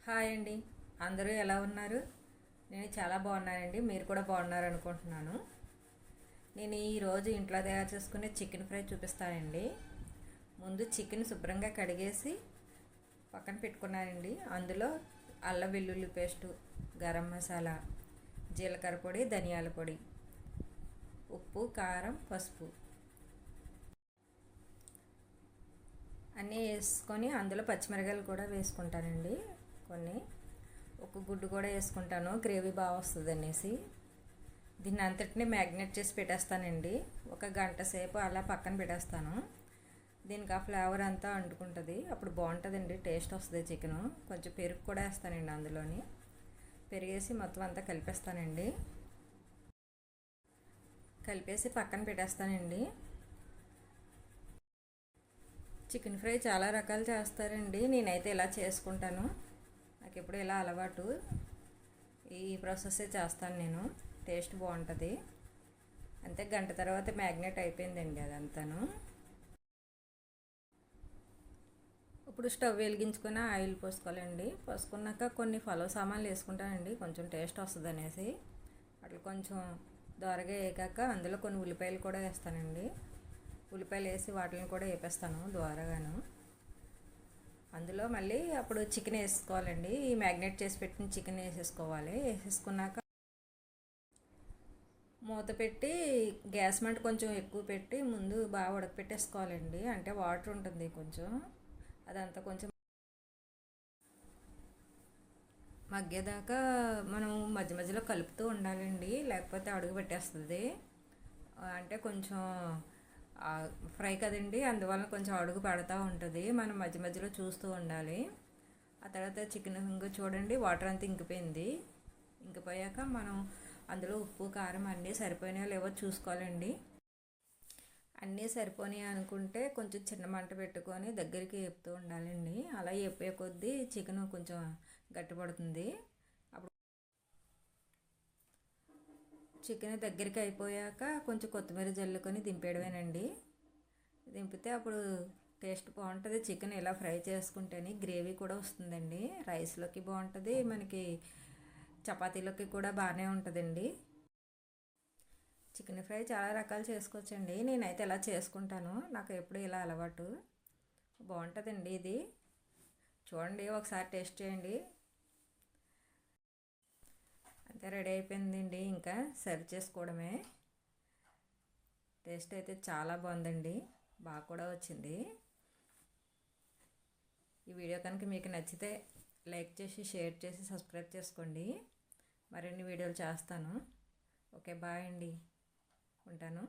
Hi అండి. అందరూ ఎలా ఉన్నారు? నేను చాలా బాగున్నానండి. మీరు కూడా బాగున్నారు అనుకుంటున్నాను. నేను ఈరోజు ఇంట్లో తయారు చేసుకునే చికెన్ ఫ్రై చూపిస్తానండి. ముందు చికెన్ శుభ్రంగా కడిగేసి పక్కన పెట్టుకున్నానండి. అందులో అల్లం వెల్లుల్లి పేస్టు, గరం మసాలా, జీలకర్ర పొడి, ధనియాల పొడి, ఉప్పు, కారం, పసుపు అన్నీ వేసుకొని అందులో పచ్చిమిరకాయలు కూడా వేసుకుంటానండి. కొన్ని ఒక గుడ్డు కూడా వేసుకుంటాను, గ్రేవీ బాగా వస్తుంది అనేసి. దీన్ని అంతటినీ మ్యాగ్నేట్ చేసి పెట్టేస్తానండి. ఒక గంట సేపు అలా పక్కన పెట్టేస్తాను. దీనికి ఆ ఫ్లేవర్ అంతా అంటుకుంటుంది, అప్పుడు బాగుంటుందండి, టేస్ట్ వస్తుంది చికెను. కొంచెం పెరుగు కూడా వేస్తానండి అందులోని. పెరిగేసి మొత్తం అంతా కలిపేస్తానండి. కలిపేసి పక్కన పెట్టేస్తానండి. చికెన్ ఫ్రై చాలా రకాలు చేస్తారండి. నేనైతే ఇలా చేసుకుంటాను, నాకు ఎప్పుడు ఇలా అలవాటు. ఈ ప్రాసెస్సే చేస్తాను నేను. టేస్ట్ బాగుంటుంది. అంతే, గంట తర్వాత మ్యాగ్నేట్ అయిపోయిందండి అదంతాను. ఇప్పుడు స్టవ్ వెలిగించుకొని ఆయిల్ పోసుకోవాలండి. పోసుకున్నాక కొన్ని పలావ్ సామాన్లు వేసుకుంటానండి, కొంచెం టేస్ట్ వస్తుంది అనేసి. అట్లా కొంచెం దోరగా వేగాక అందులో కొన్ని ఉల్లిపాయలు కూడా వేస్తానండి. ఉల్లిపాయలు వేసి వాటిని కూడా వేపేస్తాను దోరగాను. అందులో మళ్ళీ అప్పుడు చికెన్ వేసుకోవాలండి. ఈ మ్యాగ్నేట్ చేసి పెట్టిన చికెన్ వేసేసుకోవాలి. వేసేసుకున్నాక మూత పెట్టి గ్యాస్ మంట కొంచెం ఎక్కువ పెట్టి ముందు బాగా ఉడకపెట్టేసుకోవాలండి. అంటే వాటర్ ఉంటుంది కొంచెం, అదంతా కొంచెం మగ్గేదాకా మనం మధ్య మధ్యలో కలుపుతూ ఉండాలండి, లేకపోతే అడుగు పెట్టేస్తుంది. అంటే కొంచెం ఫ్రై కదండి, అందువల్ల కొంచెం అడుగు పడుతూ ఉంటుంది. మనం మధ్య మధ్యలో చూస్తూ ఉండాలి. ఆ తర్వాత చికెన్ ఇంకా చూడండి, వాటర్ అంతా ఇంకిపోయింది. ఇంకిపోయాక మనం అందులో ఉప్పు, కారం అన్నీ సరిపోయినాయో లేవో చూసుకోవాలండి. అన్నీ సరిపోయినాయి అనుకుంటే కొంచెం చిన్న మంట పెట్టుకొని దగ్గరికి వేపుతూ ఉండాలండి. అలా వేపే కొద్దీ చికెన్ కొంచెం గట్టిపడుతుంది. అప్పుడు చికెన్ దగ్గరికి అయిపోయాక కొంచెం కొత్తిమీర జల్లుకొని దింపేయడమేనండి. దింపితే అప్పుడు టేస్ట్ బాగుంటుంది. చికెన్ ఇలా ఫ్రై చేసుకుంటేనే గ్రేవీ కూడా వస్తుందండి. రైస్లోకి బాగుంటుంది, మనకి చపాతీలోకి కూడా బాగానే ఉంటుందండి. చికెన్ ఫ్రై చాలా రకాలు చేసుకోవచ్చండి. నేనైతే ఇలా చేసుకుంటాను, నాకు ఎప్పుడు ఇలా అలవాటు. బాగుంటుందండి ఇది. చూడండి, ఒకసారి టేస్ట్ చేయండి. అంతే, రెడీ అయిపోయిందండి. ఇంకా సర్వ్ చేసుకోవడమే. టేస్ట్ అయితే చాలా బాగుందండి, బాగా కూడా వచ్చింది. ఈ వీడియో కనుక మీకు నచ్చితే లైక్ చేసి, షేర్ చేసి, సబ్స్క్రైబ్ చేసుకోండి. మరిన్ని వీడియోలు చేస్తాను. ఓకే, బాయ్ అండి, ఉంటాను.